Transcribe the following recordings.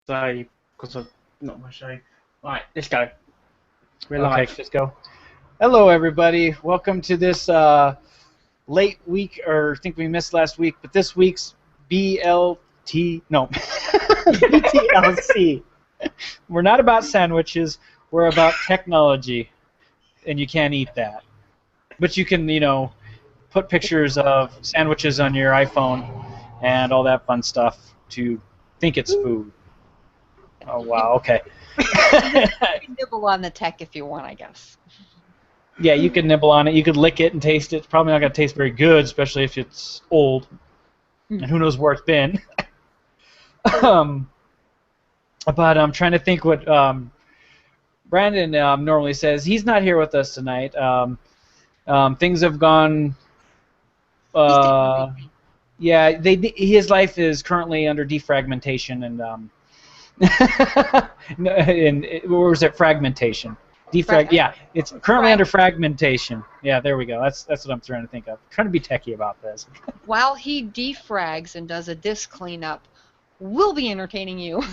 say because I'm not going to show. Right, let's go. We're Okay, live. just go. Hello, everybody. Welcome to this late week, or I think we missed last week, but this week's BTLC. We're not about sandwiches. We're about technology, and you can't eat that. But you can, put pictures of sandwiches on your iPhone and all that fun stuff to think it's food. Oh, wow, okay. You can nibble on the tech if you want, I guess. Yeah, you could nibble on it. You could lick it and taste it. It's probably not going to taste very good, especially if it's old. And who knows where it's been. But I'm trying to think what Brandon normally says. He's not here with us tonight. Things have gone... yeah, his life is currently under defragmentation and... or was it fragmentation? Yeah, it's currently under fragmentation. Yeah, there we go. That's what I'm trying to think of. I'm trying to be techie about this. While he defrags and does a disk cleanup, we'll be entertaining you.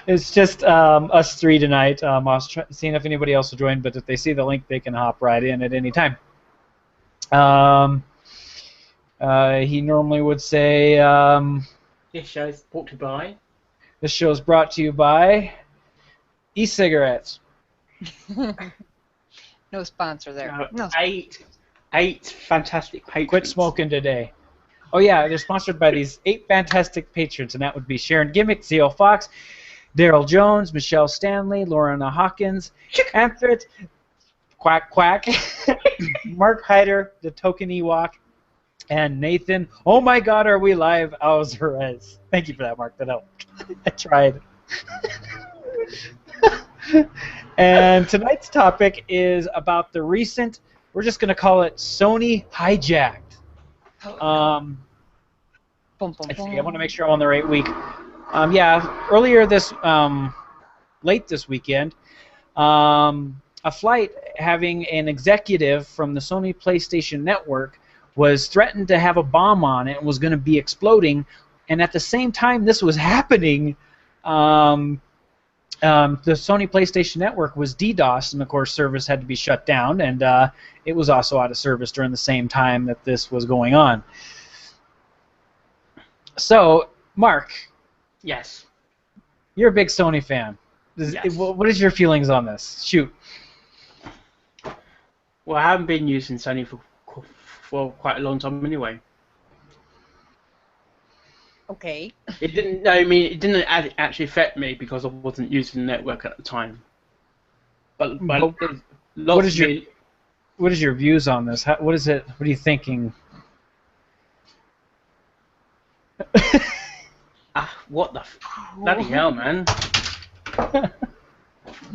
It's just us three tonight. I was seeing if anybody else will join, but if they see the link, they can hop right in at any time. He normally would say... This show is brought to you by. This show is brought to you by e-cigarettes. No sponsor there. No. Eight fantastic patrons. Quit smoking today. Oh yeah, they're sponsored by these 8 fantastic patrons, and that would be Sharon Gimmick, Theo Fox, Daryl Jones, Michelle Stanley, Lorna Hawkins, Amphit, Quack Quack, Mark Hyder, the Token Ewok, and Nathan. Oh my God, are we live? Alvarez. Thank you for that, Mark. That helped. I tried. And tonight's topic is about the recent. We're just going to call it Sony Hijacked. Let's see. I want to make sure I'm on the right week. Yeah, earlier late this weekend, a flight having an executive from the Sony PlayStation Network was threatened to have a bomb on it and was going to be exploding. And at the same time this was happening, the Sony PlayStation Network was DDoS, and of course service had to be shut down, and it was also out of service during the same time that this was going on. So, Mark. Yes. You're a big Sony fan. Yes. What is your feelings on this? Shoot. Well, I haven't been using Sony for quite a long time anyway. Okay. It didn't. I mean, it didn't actually affect me because I wasn't using the network at the time. But what is your views on this? What is it? What are you thinking? What the bloody hell, man?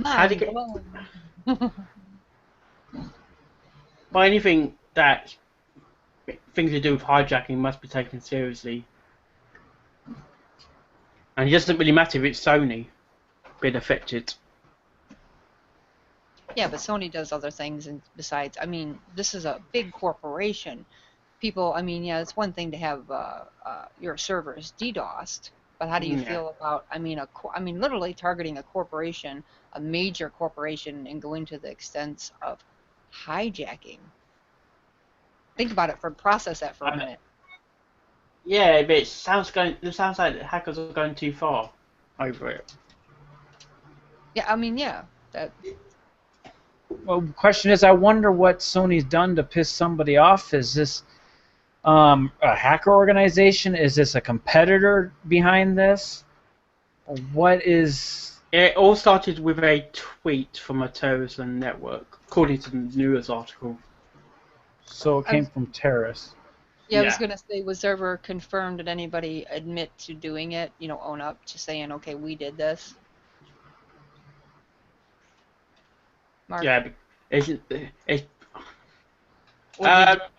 How do you get? By anything that things to do with hijacking must be taken seriously. And it doesn't really matter if it's Sony being affected. Yeah, but Sony does other things, and besides, I mean, this is a big corporation. People, I mean, yeah, it's one thing to have your servers DDoSed, but how do you feel about, I mean, literally targeting a corporation, a major corporation, and going to the extent of hijacking? Think about it. Process that for a minute. Yeah, but it sounds like the hackers are going too far over it. Yeah, I mean, yeah. Well, the question is, I wonder what Sony's done to piss somebody off. Is this a hacker organization? Is this a competitor behind this? What is... It all started with a tweet from a terrorist network, according to the news article. So it came from terrorists. Yeah, I was going to say, was there ever confirmed, did anybody admit to doing it, own up to saying, okay, we did this? Mark? Yeah,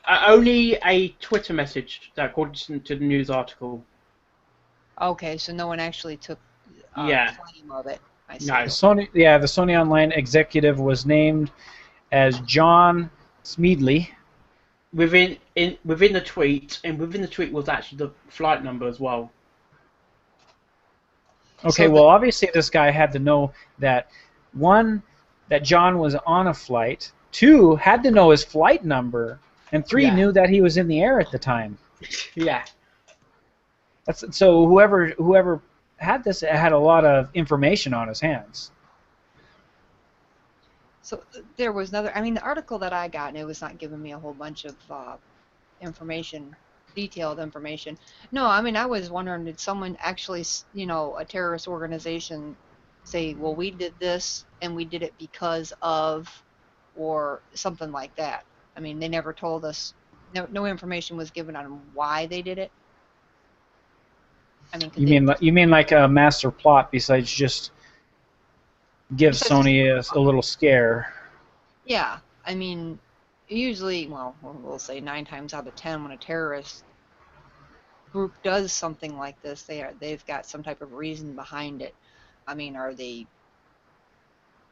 only a Twitter message, according to the news article. Okay, so no one actually took claim of it. I see. No. The Sony Online executive was named as John Smedley. Within the tweet, and within the tweet was actually the flight number as well. Okay, So well, obviously this guy had to know that, one, that John was on a flight, two, had to know his flight number, and three, Yeah. knew that he was in the air at the time. Yeah. So whoever had this had a lot of information on his hands. So there was another. I mean, the article that I got, and it was not giving me a whole bunch of information, detailed information. No, I mean, I was wondering, did someone actually, a terrorist organization, say, well, we did this and we did it because of, or something like that. I mean, they never told us. No information was given on why they did it. I mean, could they? You mean like a master plot besides just give Besides just, Sony a little scare? yeah. I mean, usually, well, we'll say 9 times out of 10, when a terrorist group does something like this, they've got some type of reason behind it. I mean, are they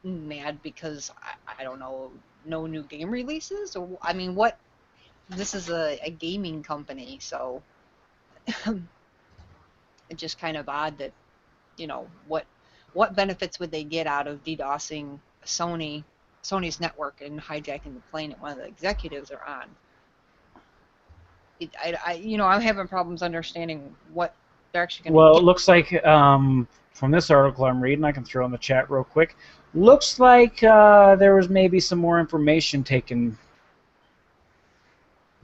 mad because I don't know, no new game releases, or I mean, what? This is a gaming company, so it's just kind of odd that what benefits would they get out of DDoSing Sony's network and hijacking the plane that one of the executives are on? I'm having problems understanding what they're actually going to Well, get. it looks like from this article I'm reading, I can throw in the chat real quick. Looks like there was maybe some more information taken,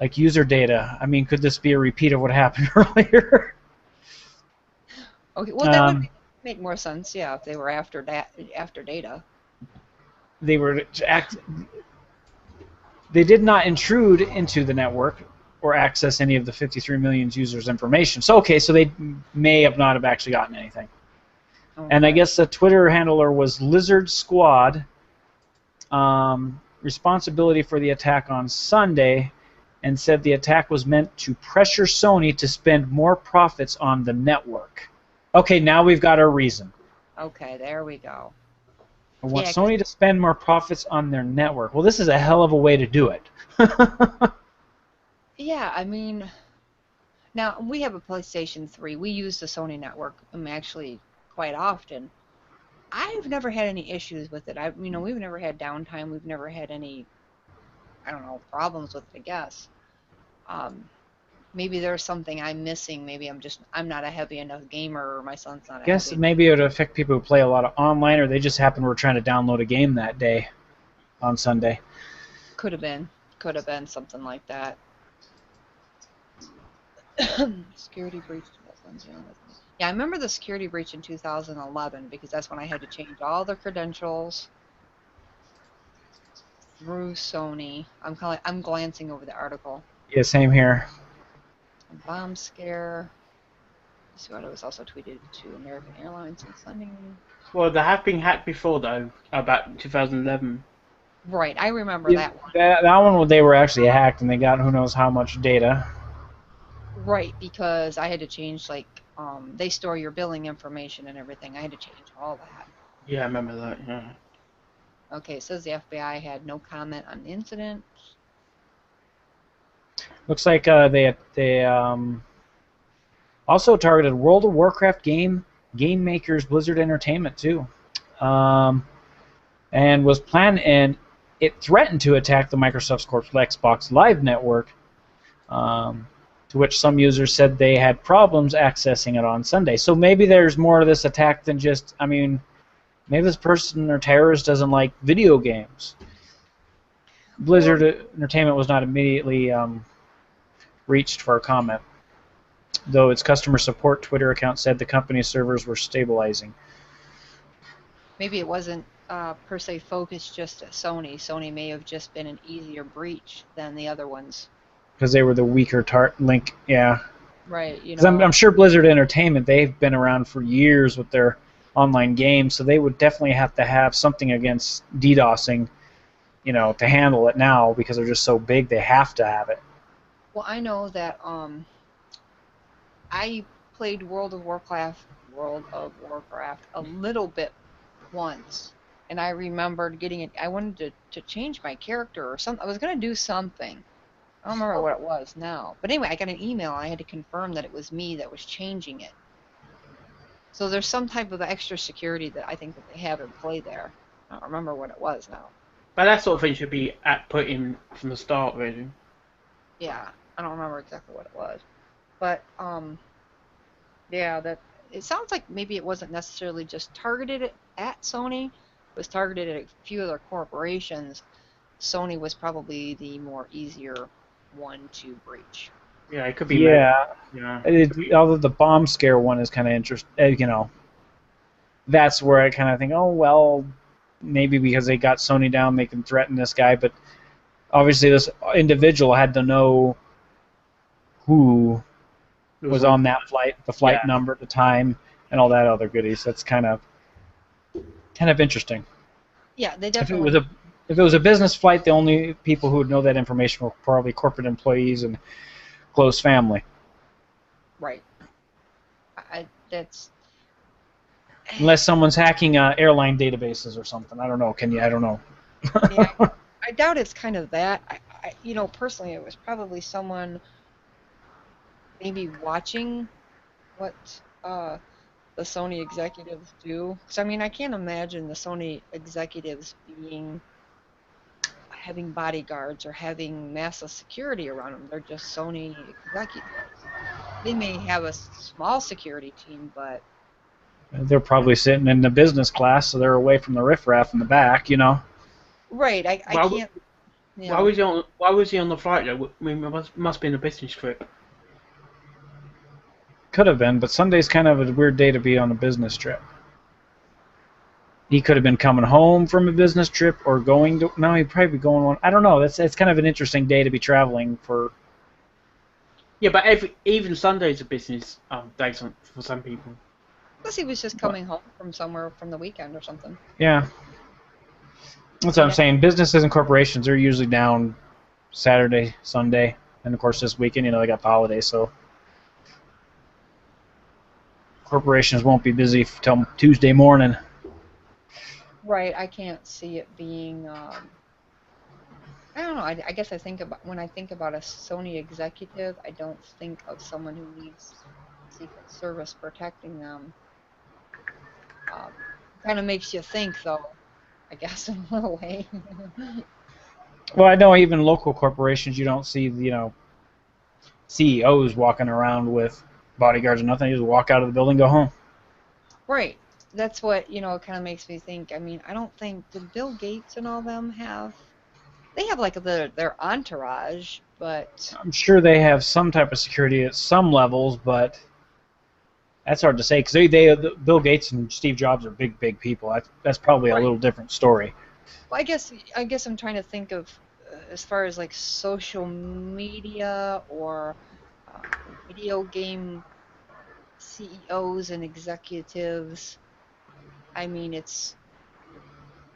like user data. I mean, could this be a repeat of what happened earlier? Okay, well, that would make more sense, yeah, if they were after data. They were They did not intrude into the network or access any of the 53 million users' information. So okay, so they may have not have actually gotten anything. Okay. And I guess the Twitter handler was Lizard Squad. Responsibility for the attack on Sunday, and said the attack was meant to pressure Sony to spend more profits on the network. Okay, now we've got our reason. Okay, there we go. I want Yeah, Sony to spend more profits on their network. Well, this is a hell of a way to do it. yeah, I mean, now we have a PlayStation 3. We use the Sony network actually quite often. I've never had any issues with it. We've never had downtime. We've never had any, I don't know, problems with it, I guess. Maybe there's something I'm missing. Maybe I'm not a heavy enough gamer, or my son's not a I guess heavy. maybe it would affect people who play a lot of online, or they just happen were trying to download a game that day on Sunday. Could have been something like that. Security breach. Yeah, I remember the security breach in 2011 because that's when I had to change all the credentials through Sony. I'm glancing over the article. Yeah, same here. A bomb scare. This one was also tweeted to American Airlines on Sunday. Well, they have been hacked before, though, about 2011. Right, I remember that one. That one, they were actually hacked, and they got who knows how much data. Right, because I had to change, they store your billing information and everything. I had to change all that. Yeah, I remember that, yeah. Okay, it says the FBI had no comment on the incident. Looks like they also targeted World of Warcraft game makers Blizzard Entertainment too, and was planned, and it threatened to attack the Microsoft Corp's Xbox Live network, to which some users said they had problems accessing it on Sunday. So maybe there's more to this attack than just, maybe this person or terrorist doesn't like video games. Blizzard Entertainment was not immediately reached for a comment, though its customer support Twitter account said the company's servers were stabilizing. Maybe it wasn't per se focused just at Sony. Sony may have just been an easier breach than the other ones. Because they were the weaker link, yeah. Right, Because I'm sure Blizzard Entertainment, they've been around for years with their online games, so they would definitely have to have something against DDoSing, to handle it now, because they're just so big, they have to have it. Well, I know that I played World of Warcraft a little bit once, and I remembered getting it. I wanted to change my character or something. I was going to do something. I don't remember what it was now. But anyway, I got an email, and I had to confirm that it was me that was changing it. So there's some type of extra security that I think that they have in play there. I don't remember what it was now. But that sort of thing should be put in from the start, really. Yeah, I don't remember exactly what it was. But yeah, that it sounds like maybe it wasn't necessarily just targeted at Sony. It was targeted at a few other corporations. Sony was probably the more easier one to breach. Yeah, it could be. Yeah. Yeah. Although the bomb scare one is kind of interesting, that's where I kind of think, oh, well, maybe because they got Sony down, they can threaten this guy, but obviously this individual had to know who was on that flight, the flight number, the time, and all that other goodies. That's kind of interesting. Yeah, they definitely. If it was a business flight, the only people who would know that information were probably corporate employees and close family. Right. That's. Unless someone's hacking airline databases or something. I don't know. I don't know. Yeah, I doubt it's kind of that. Personally, it was probably someone maybe watching what the Sony executives do. Because, I can't imagine the Sony executives having bodyguards or having massive security around them. They're just Sony executives. They may have a small security team, but they're probably sitting in the business class, so they're away from the riffraff in the back, Right, I can't. Why was he on the flight though? It must be in a business trip. Could have been, but Sunday's kind of a weird day to be on a business trip. He could have been coming home from a business trip or going to. No, he'd probably be going on. I don't know. It's kind of an interesting day to be traveling for. Yeah, but even Sunday's a business day for some people. Unless he was just coming home from somewhere from the weekend or something. Yeah. That's what I'm saying. Businesses and corporations are usually down Saturday, Sunday, and of course this weekend, they got the holidays, so corporations won't be busy till Tuesday morning. Right. I can't see it being. I don't know. I guess when I think about a Sony executive, I don't think of someone who needs Secret Service protecting them. Kind of makes you think, though. I guess in a little way. Well, I know even local corporations, you don't see CEOs walking around with bodyguards or nothing. You just walk out of the building, go home. Right. That's what kind of makes me think. I don't think did Bill Gates and all them have. They have like their entourage, but I'm sure they have some type of security at some levels, but that's hard to say because Bill Gates and Steve Jobs are big people. That's probably a little different story. Well, I guess I'm trying to think of as far as like social media or video game CEOs and executives. I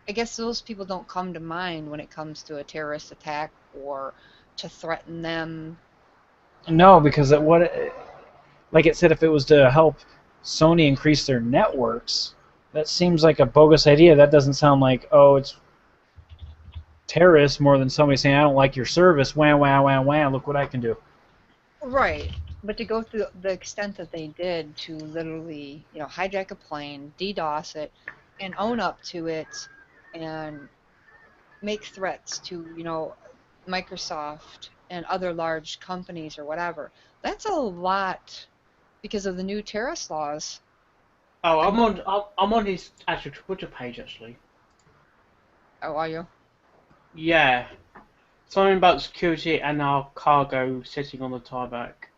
guess those people don't come to mind when it comes to a terrorist attack or to threaten them. No, because like it said, if it was to help Sony increase their networks, that seems like a bogus idea. That doesn't sound like, it's terrorists more than somebody saying, I don't like your service, wham, wham, wham, wham, look what I can do. Right. But to go through the extent that they did to literally, hijack a plane, DDoS it, and own up to it, and make threats to, Microsoft and other large companies or whatever, that's a lot because of the new terrorist laws. Oh, I'm on his actual Twitter page actually. Oh, are you? Yeah. Something about security and our cargo sitting on the tarmac.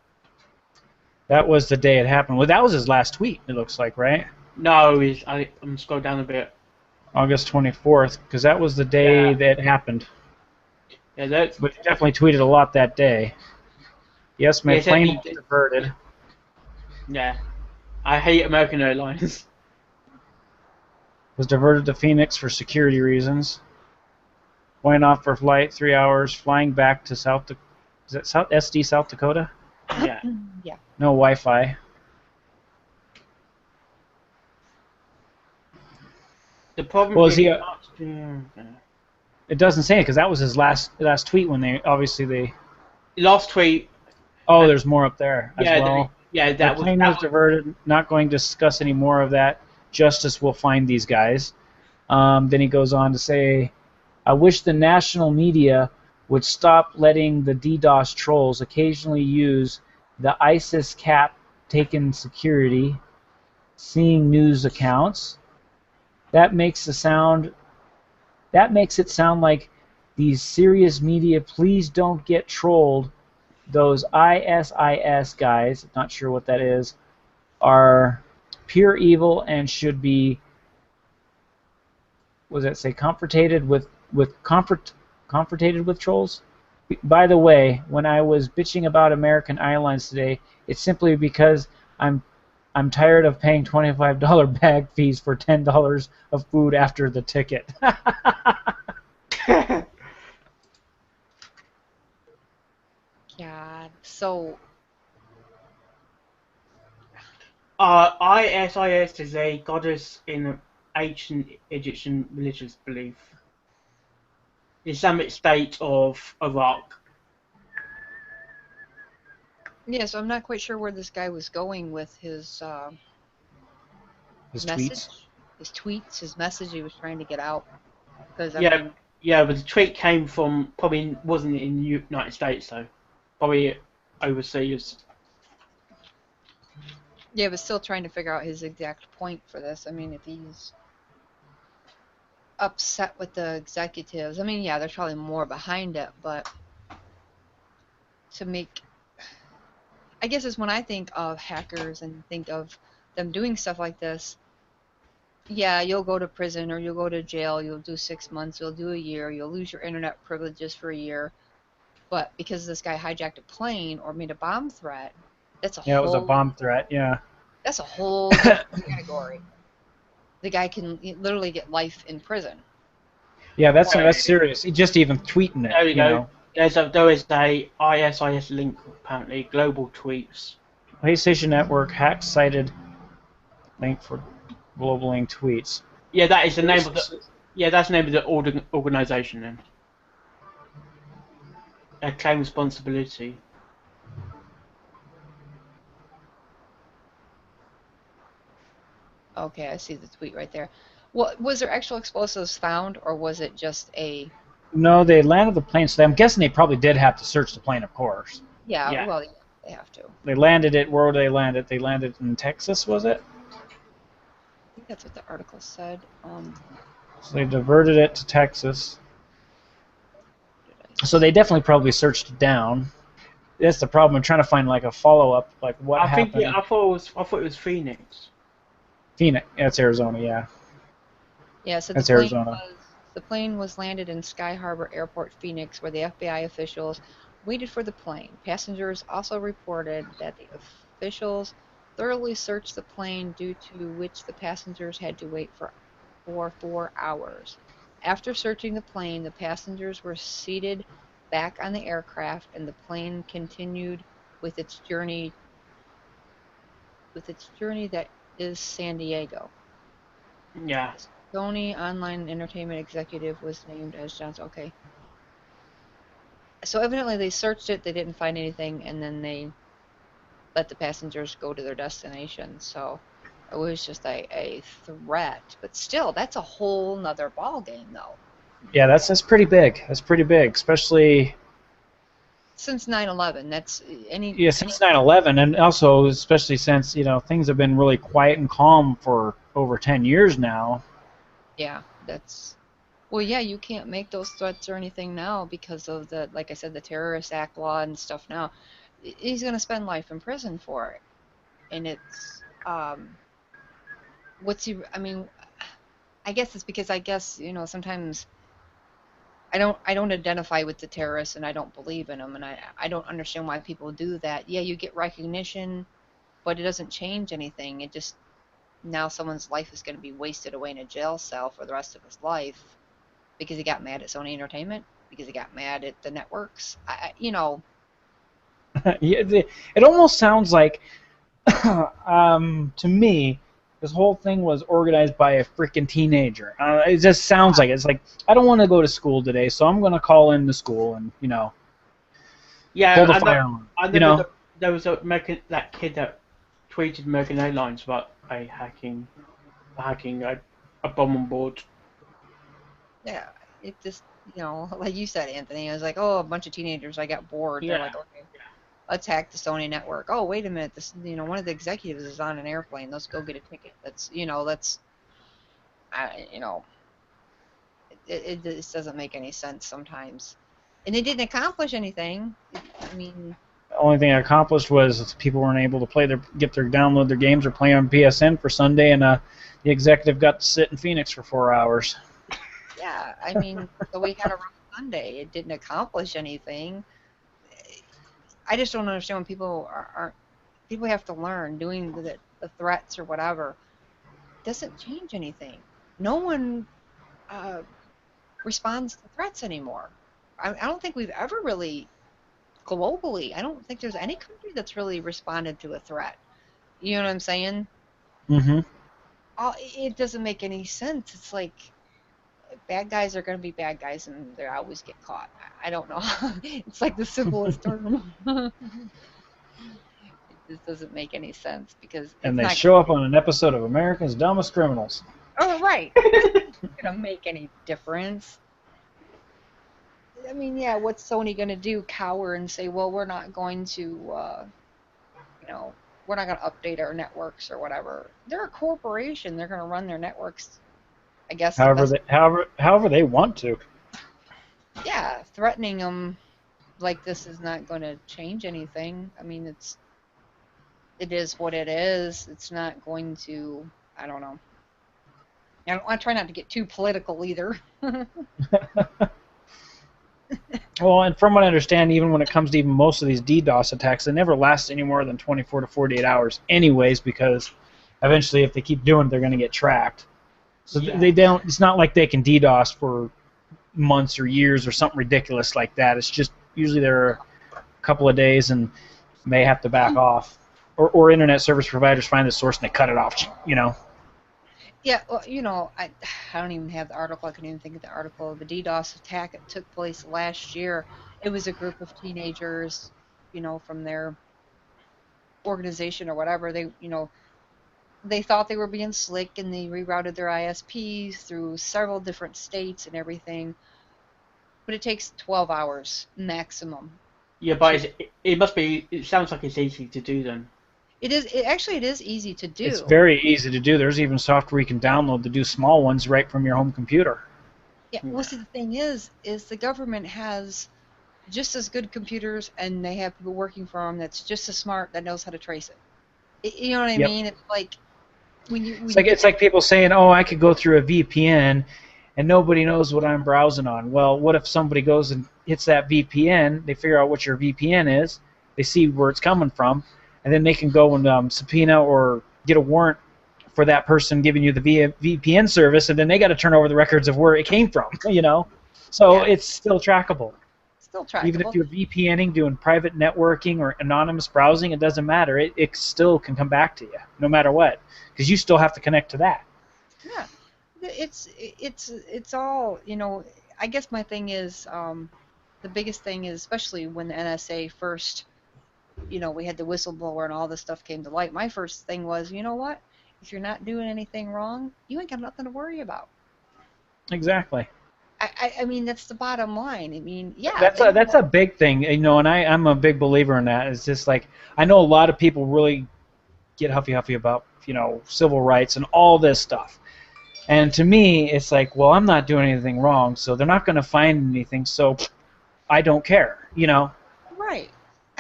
That was the day it happened. Well, that was his last tweet, it looks like, right? No, I'm scroll down a bit. August 24th, because that was the day that happened. Yeah, but he definitely tweeted a lot that day. Yes, my plane was diverted. Yeah. I hate American Airlines. Was diverted to Phoenix for security reasons. Went off for flight, 3 hours, flying back to South Dakota? Yeah. Yeah. No Wi-Fi. The problem was he? It doesn't say it because that was his last tweet when they. Last tweet. Oh, there's more up there as well. Yeah, The plane was diverted. Not going to discuss any more of that. Justice will find these guys. Then he goes on to say, I wish the national media would stop letting the DDoS trolls occasionally use the ISIS cap taken security, seeing news accounts. That makes it sound like these serious media, please don't get trolled. Those ISIS guys, not sure what that is, are pure evil and should be, what does that say, comforted with trolls? By the way, when I was bitching about American Airlines today, it's simply because I'm tired of paying $25 bag fees for $10 of food after the ticket. God. So. Isis is a goddess in ancient Egyptian religious belief. Islamic State of Iraq. Yeah, so I'm not quite sure where this guy was going with his message, his message he was trying to get out. Because I mean, but the tweet came from, probably wasn't in the United States though, probably overseas. Yeah, but still trying to figure out his exact point for this. I mean, if he's upset with the executives, I mean, yeah, there's probably more behind it, but to make, I guess it's when I think of hackers and think of them doing stuff like this, yeah, you'll go to prison or you'll go to jail, you'll do 6 months, you'll do a year, you'll lose your internet privileges for a year, but because this guy hijacked a plane or made a bomb threat, that's a whole... Yeah, it was a bomb threat, yeah. That's a whole different category. The guy can literally get life in prison. Yeah, that's serious. Just even tweeting it. There we go. Know. There is a ISIS link apparently. Global tweets. PlayStation Network hack cited link for global link tweets. Yeah, that is the name of the. Yeah, that's the name of the organization then. They claim responsibility. Okay, I see the tweet right there. Well, was there actual explosives found, or was it just a... No, they landed the plane, so I'm guessing they probably did have to search the plane, of course. Yeah. Well, they have to. They landed it, where did they land it? They landed in Texas, was it? I think that's what the article said. So they diverted it to Texas. So they definitely probably searched it down. That's the problem. I'm trying to find like a follow-up, like what happened. I thought it was Phoenix. Phoenix, that's Arizona, yeah. Yeah, so that's Arizona. The plane was landed in Sky Harbor Airport, Phoenix, where the FBI officials waited for the plane. Passengers also reported that the officials thoroughly searched the plane, due to which the passengers had to wait for 4 hours. After searching the plane, the passengers were seated back on the aircraft, and the plane continued with its journey that is San Diego. Yeah. Sony Online Entertainment executive was named as Johnson. Okay. So evidently they searched it, they didn't find anything, and then they let the passengers go to their destination. So it was just a threat. But still, that's a whole nother ballgame, though. Yeah, that's pretty big. That's pretty big, especially... Since 9/11, that's since 9/11, and also especially since things have been really quiet and calm for over 10 years now. Yeah, that's... Well, yeah, you can't make those threats or anything now because of the, like I said, the Terrorist Act law and stuff now. He's going to spend life in prison for it. And it's, I mean, I guess it's because sometimes I don't identify with the terrorists and I don't believe in them, and I don't understand why people do that. Yeah, you get recognition, but it doesn't change anything. It just, now someone's life is going to be wasted away in a jail cell for the rest of his life because he got mad at Sony Entertainment, because he got mad at the networks. Yeah, it almost sounds like, to me, this whole thing was organized by a freaking teenager. It just sounds like it. It's like, I don't want to go to school today, so I'm going to call in the school and, yeah, pull the firearm. There was that kid that tweeted American Airlines about hacking a bomb on board. Yeah, it just, like you said, Anthony, it was like, oh, a bunch of teenagers, I got bored. They're like, Yeah. okay, let's hack the Sony network. Oh, wait a minute, this, one of the executives is on an airplane. Let's go get a ticket. It just doesn't make any sense sometimes. And it didn't accomplish anything. I mean, The only thing it accomplished was people weren't able to download their games or play on PSN for Sunday, and the executive got to sit in Phoenix for 4 hours. yeah, I mean, so we had a rough Sunday. It didn't accomplish anything. I just don't understand when people people have to learn doing the threats or whatever. Doesn't change anything. No one responds to threats anymore. I don't think we've ever really, globally, I don't think there's any country that's really responded to a threat. You know what I'm saying? Mm-hmm. It doesn't make any sense. It's like bad guys are going to be bad guys and they always get caught. I don't know. It's like the simplest term. It just doesn't make any sense because And they show up on an episode of America's Dumbest Criminals. Oh, right. It's not going to make any difference. I mean, yeah, what's Sony going to do? Cower and say, well, we're not going to, we're not going to update our networks or whatever. They're a corporation. They're going to run their networks, I guess. However they want to. Yeah, threatening them like this is not going to change anything. I mean, it is what it is. It's not going to, I don't know. I try not to get too political either. Well, and from what I understand, even when it comes to even most of these DDoS attacks, they never last any more than 24 to 48 hours anyways, because eventually if they keep doing it, they're going to get tracked. So they don't. It's not like they can DDoS for months or years or something ridiculous like that. It's just usually they're a couple of days and may have to back off. Or internet service providers find the source and they cut it off, Yeah, well, I don't even have the article. I couldn't even think of the article. The DDoS attack that took place last year, it was a group of teenagers, from their organization or whatever. They thought they were being slick and they rerouted their ISPs through several different states and everything. But it takes 12 hours maximum. Yeah, but it sounds like it's easy to do then. It is. It is easy to do. It's very easy to do. There's even software you can download to do small ones right from your home computer. Yeah. Well, see, the thing is the government has just as good computers, and they have people working for them that's just as smart that knows how to trace it. You know what I mean? It's like it's like people saying, "Oh, I could go through a VPN, and nobody knows what I'm browsing on." Well, what if somebody goes and hits that VPN? They figure out what your VPN is. They see where it's coming from. And then they can go and subpoena or get a warrant for that person giving you the VPN service, and then they got to turn over the records of where it came from, So it's still trackable. Still trackable. Even if you're VPNing, doing private networking or anonymous browsing, it doesn't matter. It still can come back to you, no matter what, because you still have to connect to that. Yeah, it's all, I guess my thing is, the biggest thing is, especially when the NSA first, we had the whistleblower and all this stuff came to light. My first thing was, you know what? If you're not doing anything wrong, you ain't got nothing to worry about. Exactly. I mean, that's the bottom line. I mean, yeah. That's a big thing, and I'm a big believer in that. It's just like, I know a lot of people really get huffy about, civil rights and all this stuff. And to me, it's like, well, I'm not doing anything wrong, so they're not going to find anything, so I don't care, Right.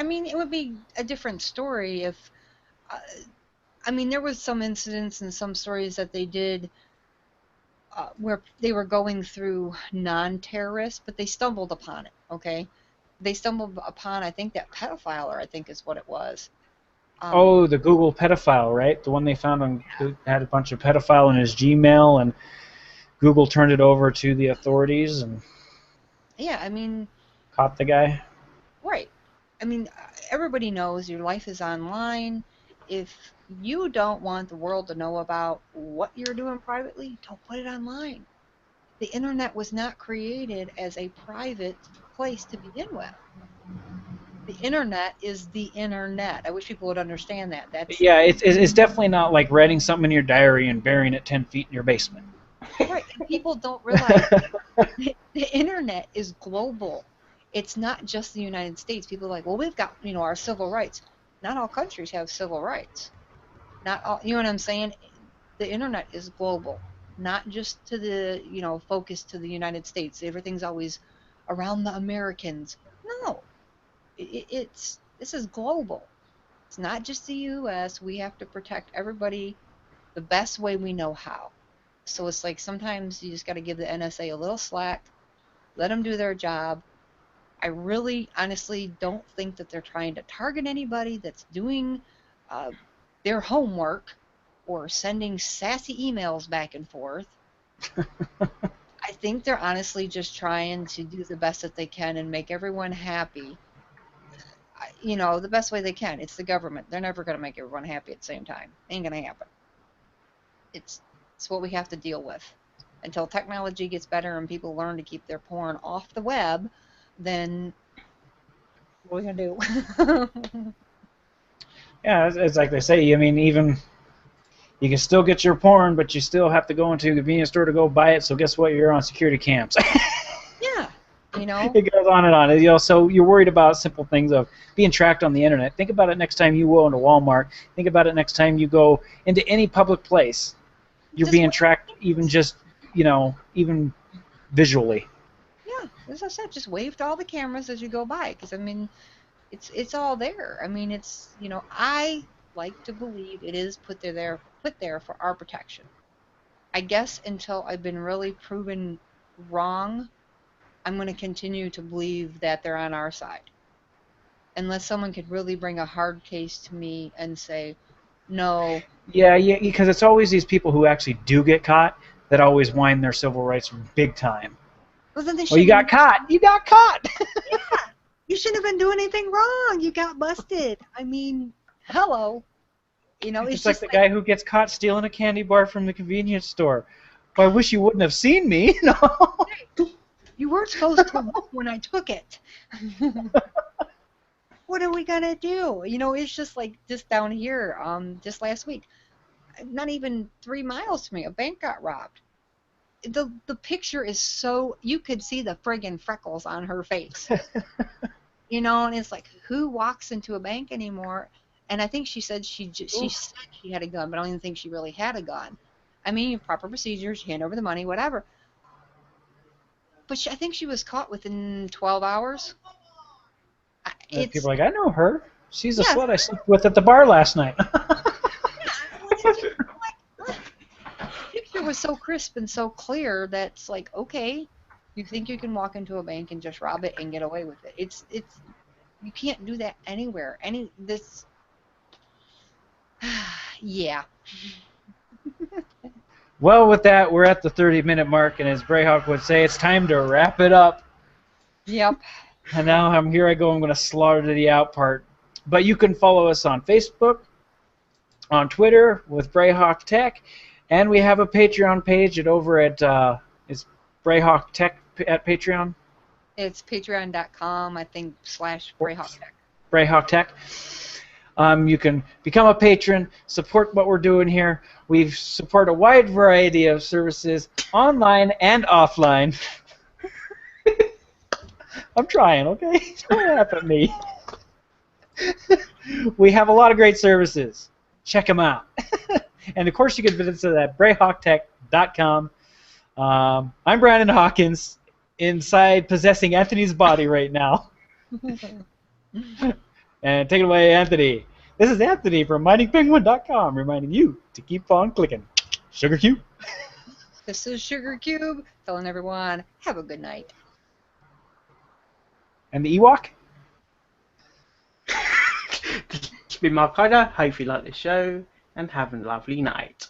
I mean, it would be a different story if, there was some incidents and some stories that they did where they were going through non-terrorists, but they stumbled upon it, okay? They stumbled upon, I think, that pedophile, or I think is what it was. The Google pedophile, right? The one they found had a bunch of pedophile in his Gmail, and Google turned it over to the authorities and caught the guy. Right. Everybody knows your life is online. If you don't want the world to know about what you're doing privately, don't put it online. The internet was not created as a private place to begin with. The internet is the internet. I wish people would understand that. Yeah, it's definitely not like writing something in your diary and burying it 10 feet in your basement. Right, and people don't realize the internet is global. It's not just the United States. People are like, well, we've got, our civil rights. Not all countries have civil rights. Not all, you know what I'm saying? The internet is global, not just to the, focus to the United States. Everything's always around the Americans. No, this is global. It's not just the U.S. We have to protect everybody the best way we know how. So it's like sometimes you just got to give the NSA a little slack, let them do their job. I really, honestly don't think that they're trying to target anybody that's doing their homework or sending sassy emails back and forth. I think they're honestly just trying to do the best that they can and make everyone happy. The best way they can. It's the government. They're never going to make everyone happy at the same time. Ain't going to happen. It's what we have to deal with. Until technology gets better and people learn to keep their porn off the web, then what are we going to do? Yeah, it's like they say. I mean, even you can still get your porn, but you still have to go into a convenience store to go buy it. So guess what? You're on security cams. Yeah, It goes on and on. So you're worried about simple things of being tracked on the internet. Think about it next time you go into Walmart. Think about it next time you go into any public place. You're being tracked, even even visually. Yeah, as I said, just wave to all the cameras as you go by, because it's all there. It's I like to believe it is put there for our protection. I guess until I've been really proven wrong, I'm going to continue to believe that they're on our side. Unless someone could really bring a hard case to me and say, no. Yeah, because it's always these people who actually do get caught that always whine their civil rights big time. Well, then you got caught. You got caught. Yeah. You shouldn't have been doing anything wrong. You got busted. Hello. It's like the guy who gets caught stealing a candy bar from the convenience store. Well, I wish you wouldn't have seen me. No. You weren't supposed to look when I took it. What are we gonna do? It's just like just down here. Just last week, not even 3 miles from me, a bank got robbed. The picture is so you could see the friggin' freckles on her face. And it's like, who walks into a bank anymore? And I think she said she said she had a gun, but I don't even think she really had a gun. Proper procedures, you hand over the money, whatever. But I think she was caught within 12 hours. People are like, I know her. She's a slut I slept with at the bar last night. The picture was so crisp and so clear that's like, okay, you think you can walk into a bank and just rob it and get away with it? It's you can't do that anywhere. Yeah. Well, with that, we're at the 30-minute mark, and as Brayhawk would say, it's time to wrap it up. Yep. And now I'm going to slaughter the out part. But you can follow us on Facebook, on Twitter with Brayhawk Tech, and we have a Patreon page over at is Brayhawk Tech at Patreon. It's patreon.com, I think, /Brayhawk Tech. Brayhawk Tech. You can become a patron, support what we're doing here. We support a wide variety of services, online and offline. I'm trying, okay? Don't laugh at me. We have a lot of great services. Check them out. And, of course, you can visit us at brayhawktech.com. I'm Brandon Hawkins, inside possessing Anthony's body right now. And take it away, Anthony. This is Anthony from miningpenguin.com reminding you to keep on clicking. Sugar Cube. This is Sugar Cube telling everyone, have a good night. And the Ewok? This has been Mark Hyder. Hope you like the show and have a lovely night.